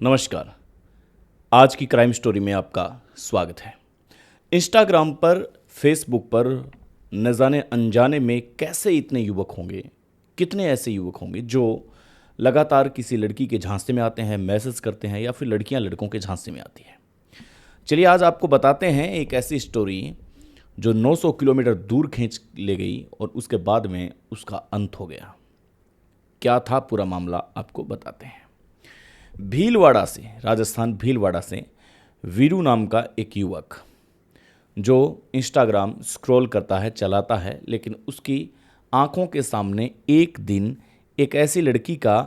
नमस्कार। आज की क्राइम स्टोरी में आपका स्वागत है। इंस्टाग्राम पर, फेसबुक पर न जाने अनजाने में कैसे इतने युवक होंगे, कितने ऐसे युवक होंगे जो लगातार किसी लड़की के झांसे में आते हैं, मैसेज करते हैं या फिर लड़कियां लड़कों के झांसे में आती हैं। चलिए आज आपको बताते हैं एक ऐसी स्टोरी जो 900 किलोमीटर दूर खींच ले गई और उसके बाद में उसका अंत हो गया। क्या था पूरा मामला आपको बताते हैं। भीलवाड़ा से, राजस्थान भीलवाड़ा से वीरू नाम का एक युवक जो इंस्टाग्राम स्क्रॉल करता है, चलाता है, लेकिन उसकी आंखों के सामने एक दिन एक ऐसी लड़की का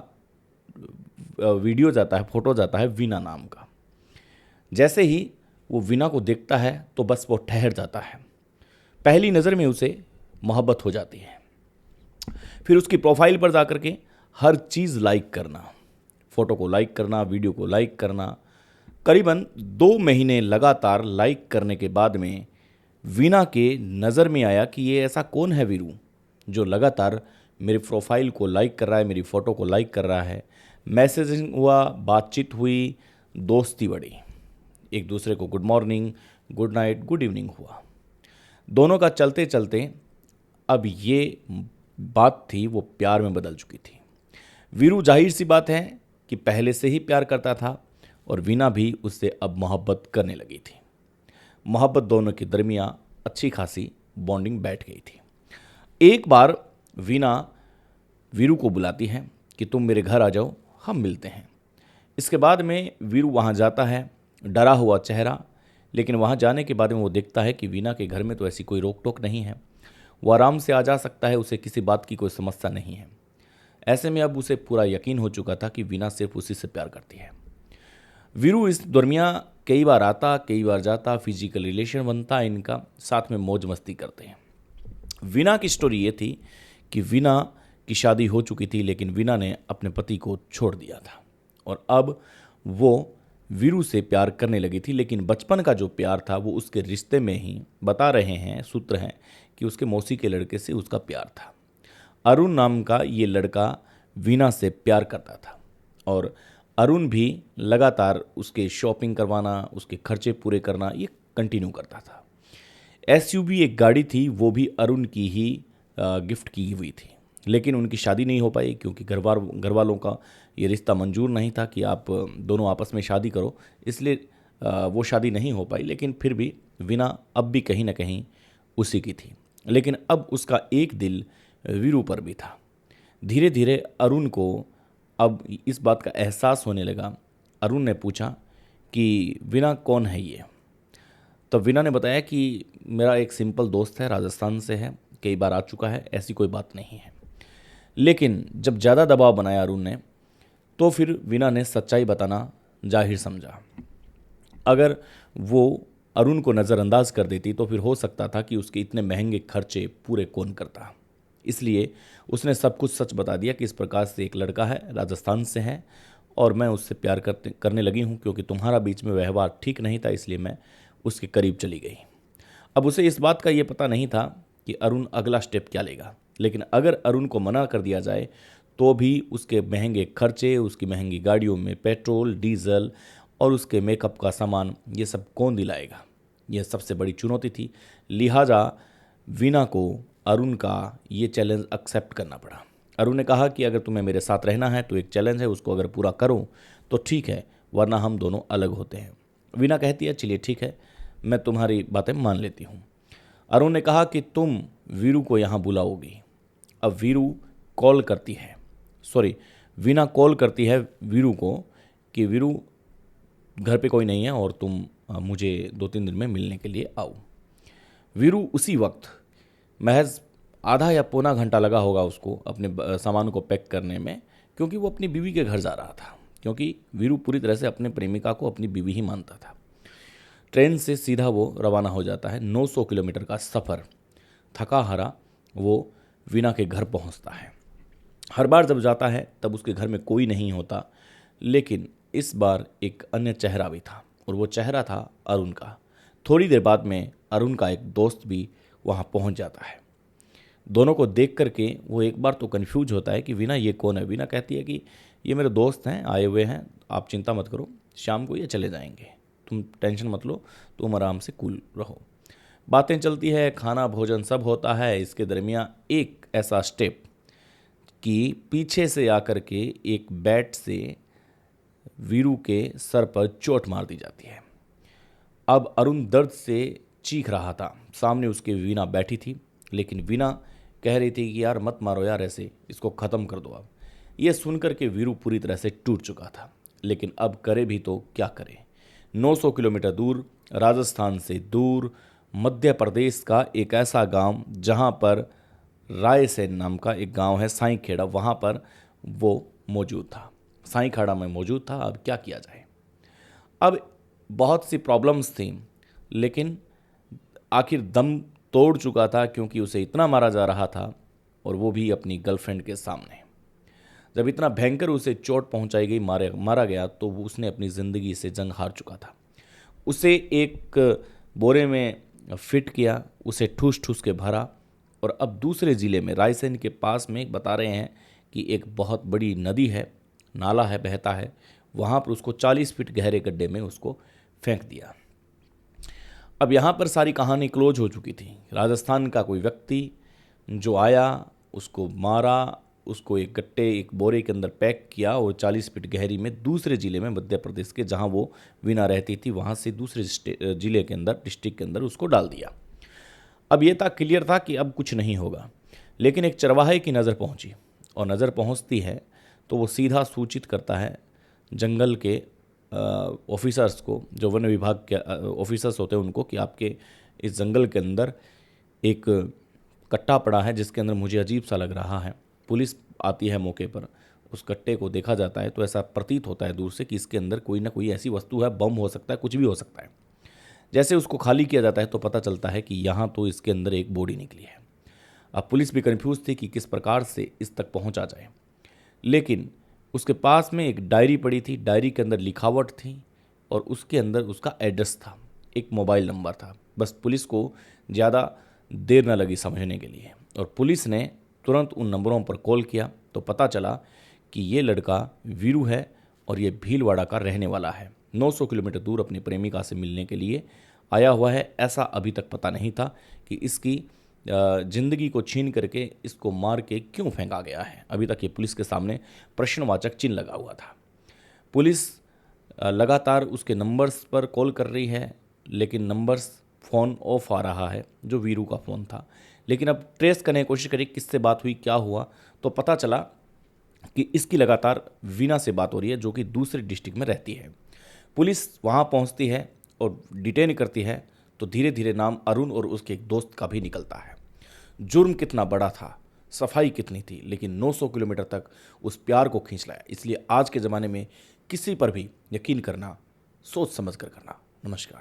वीडियो जाता है, फोटो जाता है, वीना नाम का। जैसे ही वो वीना को देखता है तो बस वो ठहर जाता है। पहली नज़र में उसे मोहब्बत हो जाती है। फिर उसकी प्रोफाइल पर जाकर के हर चीज़ लाइक करना, फ़ोटो को लाइक करना, वीडियो को लाइक करना। करीबन 2 महीने लगातार लाइक करने के बाद में वीना के नज़र में आया कि ये ऐसा कौन है वीरू जो लगातार मेरी प्रोफाइल को लाइक कर रहा है, मेरी फ़ोटो को लाइक कर रहा है। मैसेजिंग हुआ, बातचीत हुई, दोस्ती बढ़ी, एक दूसरे को good morning, good night, good evening हुआ। दोनों का चलते चलते अब ये बात थी वो प्यार में बदल चुकी थी। वीरू जाहिर सी बात है कि पहले से ही प्यार करता था और वीना भी उससे अब मोहब्बत करने लगी थी। मोहब्बत दोनों के दरमियाँ अच्छी खासी बॉन्डिंग बैठ गई थी। एक बार वीना वीरू को बुलाती है कि तुम मेरे घर आ जाओ, हम मिलते हैं। इसके बाद में वीरू वहाँ जाता है, डरा हुआ चेहरा, लेकिन वहाँ जाने के बाद में वो देखता है कि वीना के घर में तो ऐसी कोई रोक टोक नहीं है, वो आराम से आ जा सकता है, उसे किसी बात की कोई समस्या नहीं है। ऐसे में अब उसे पूरा यकीन हो चुका था कि वीना सिर्फ उसी से प्यार करती है। वीरू इस दरमियान कई बार आता, कई बार जाता, फिजिकल रिलेशन बनता इनका, साथ में मौज मस्ती करते हैं। वीना की स्टोरी ये थी कि वीना की शादी हो चुकी थी, लेकिन वीना ने अपने पति को छोड़ दिया था और अब वो वीरू से प्यार करने लगी थी। लेकिन बचपन का जो प्यार था वो उसके रिश्ते में ही, बता रहे हैं सूत्र हैं कि उसके मौसी के लड़के से उसका प्यार था। अरुण नाम का ये लड़का वीना से प्यार करता था और अरुण भी लगातार उसके शॉपिंग करवाना, उसके खर्चे पूरे करना ये कंटिन्यू करता था। एसयूवी एक गाड़ी थी, वो भी अरुण की ही गिफ्ट की हुई थी, लेकिन उनकी शादी नहीं हो पाई क्योंकि घर वालों का ये रिश्ता मंजूर नहीं था कि आप दोनों आपस में शादी करो, इसलिए वो शादी नहीं हो पाई। लेकिन फिर भी वीना अब भी कहीं ना कहीं उसी की थी। लेकिन अब उसका एक दिल वीरू पर भी था। धीरे धीरे अरुण को अब इस बात का एहसास होने लगा। अरुण ने पूछा कि वीना कौन है ये। तो वीना ने बताया कि मेरा एक सिंपल दोस्त है, राजस्थान से है, कई बार आ चुका है, ऐसी कोई बात नहीं है। लेकिन जब ज़्यादा दबाव बनाया अरुण ने, तो फिर वीना ने सच्चाई बताना जाहिर समझा। अगर वो अरुण को नज़रअंदाज कर देती तो फिर हो सकता था कि उसके इतने महंगे खर्चे पूरे कौन करता। इसलिए उसने सब कुछ सच बता दिया कि इस प्रकार से एक लड़का है, राजस्थान से है और मैं उससे प्यार करने लगी हूँ क्योंकि तुम्हारा बीच में व्यवहार ठीक नहीं था, इसलिए मैं उसके करीब चली गई। अब उसे इस बात का ये पता नहीं था कि अरुण अगला स्टेप क्या लेगा, लेकिन अगर अरुण को मना कर दिया जाए तो भी उसके महंगे खर्चे, उसकी महंगी गाड़ियों में पेट्रोल, डीजल और उसके मेकअप का सामान, ये सब कौन दिलाएगा। यह सबसे बड़ी चुनौती थी। लिहाजा वीना को अरुण का ये चैलेंज एक्सेप्ट करना पड़ा। अरुण ने कहा कि अगर तुम्हें मेरे साथ रहना है तो एक चैलेंज है, उसको अगर पूरा करो तो ठीक है, वरना हम दोनों अलग होते हैं। वीना कहती है चलिए ठीक है, मैं तुम्हारी बातें मान लेती हूँ। अरुण ने कहा कि तुम वीरू को यहाँ बुलाओगी। अब वीना कॉल करती है वीरू को कि वीरू घर पे कोई नहीं है और तुम मुझे 2-3 दिन में मिलने के लिए आओ। वीरू उसी वक्त, महज आधा या पौना घंटा लगा होगा उसको अपने सामान को पैक करने में, क्योंकि वो अपनी बीवी के घर जा रहा था, क्योंकि वीरू पूरी तरह से अपने प्रेमिका को अपनी बीवी ही मानता था। ट्रेन से सीधा वो रवाना हो जाता है। 900 किलोमीटर का सफ़र, थका हारा वो वीना के घर पहुंचता है। हर बार जब जाता है तब उसके घर में कोई नहीं होता, लेकिन इस बार एक अन्य चेहरा भी था और वो चेहरा था अरुण का। थोड़ी देर बाद में अरुण का एक दोस्त भी वहाँ पहुँच जाता है। दोनों को देख करके वो एक बार तो कन्फ्यूज होता है कि वीना ये कौन है। वीना कहती है कि ये मेरे दोस्त हैं, आए हुए हैं, आप चिंता मत करो, शाम को ये चले जाएंगे, तुम टेंशन मत लो, तुम आराम से कूल रहो। बातें चलती है, खाना भोजन सब होता है। इसके दरमियान एक ऐसा स्टेप कि पीछे से आकर के एक बैट से वीरू के सर पर चोट मार दी जाती है। अब अरुण दर्द से चीख रहा था। सामने उसके वीना बैठी थी, लेकिन वीना कह रही थी कि यार मत मारो यार, ऐसे इसको ख़त्म कर दो। अब ये सुनकर के वीरू पूरी तरह से टूट चुका था, लेकिन अब करे भी तो क्या करे। 900 किलोमीटर दूर, राजस्थान से दूर, मध्य प्रदेश का एक ऐसा गांव जहां पर रायसेन नाम का एक गांव है, साईं खेड़ा, वहां पर वो मौजूद था, साईं खेड़ा में मौजूद था। अब क्या किया जाए। अब बहुत सी प्रॉब्लम्स थी, लेकिन आखिर दम तोड़ चुका था, क्योंकि उसे इतना मारा जा रहा था, और वो भी अपनी गर्लफ्रेंड के सामने। जब इतना भयंकर उसे चोट पहुंचाई गई, मारा गया, तो वो उसने अपनी ज़िंदगी से जंग हार चुका था। उसे एक बोरे में फिट किया, उसे ठूस ठूस के भरा, और अब दूसरे ज़िले में रायसेन के पास में बता रहे हैं कि एक बहुत बड़ी नदी है, नाला है, बहता है, वहाँ पर उसको 40 फीट गहरे गड्ढे में उसको फेंक दिया। अब यहाँ पर सारी कहानी क्लोज हो चुकी थी। राजस्थान का कोई व्यक्ति जो आया, उसको मारा, उसको एक गट्टे, एक बोरे के अंदर पैक किया, और 40 फीट गहरी में दूसरे ज़िले में, मध्य प्रदेश के जहाँ वो वीना रहती थी, वहाँ से दूसरे ज़िले के अंदर, डिस्ट्रिक्ट के अंदर उसको डाल दिया। अब ये था, क्लियर था कि अब कुछ नहीं होगा। लेकिन एक चरवाहे की नज़र पहुँची, और नज़र पहुँचती है तो वो सीधा सूचित करता है जंगल के ऑफिसर्स को, जो वन विभाग के ऑफिसर्स होते हैं उनको, कि आपके इस जंगल के अंदर एक कट्टा पड़ा है जिसके अंदर मुझे अजीब सा लग रहा है। पुलिस आती है मौके पर, उस कट्टे को देखा जाता है तो ऐसा प्रतीत होता है दूर से कि इसके अंदर कोई ना कोई ऐसी वस्तु है, बम हो सकता है, कुछ भी हो सकता है। जैसे उसको खाली किया जाता है तो पता चलता है कि यहाँ तो इसके अंदर एक बॉडी निकली है। अब पुलिस भी कन्फ्यूज थी कि किस प्रकार से इस तक पहुँचा जाए, लेकिन उसके पास में एक डायरी पड़ी थी, डायरी के अंदर लिखावट थी, और उसके अंदर उसका एड्रेस था, एक मोबाइल नंबर था। बस पुलिस को ज़्यादा देर न लगी समझने के लिए, और पुलिस ने तुरंत उन नंबरों पर कॉल किया तो पता चला कि ये लड़का वीरू है, और ये भीलवाड़ा का रहने वाला है। 900 किलोमीटर दूर अपनी प्रेमिका से मिलने के लिए आया हुआ है। ऐसा अभी तक पता नहीं था कि इसकी जिंदगी को छीन करके इसको मार के क्यों फेंका गया है। अभी तक ये पुलिस के सामने प्रश्नवाचक चिन्ह लगा हुआ था। पुलिस लगातार उसके नंबर्स पर कॉल कर रही है, लेकिन नंबर्स, फ़ोन ऑफ आ रहा है, जो वीरू का फ़ोन था। लेकिन अब ट्रेस करने की कोशिश करी किससे बात हुई, क्या हुआ, तो पता चला कि इसकी लगातार वीना से बात हो रही है, जो कि दूसरे डिस्ट्रिक्ट में रहती है। पुलिस वहाँ पहुँचती है और डिटेन करती है, तो धीरे धीरे नाम अरुण और उसके एक दोस्त का भी निकलता है। जुर्म कितना बड़ा था, सफाई कितनी थी, लेकिन 900 किलोमीटर तक उस प्यार को खींच लाया। इसलिए आज के ज़माने में किसी पर भी यकीन करना सोच समझ कर करना। नमस्कार।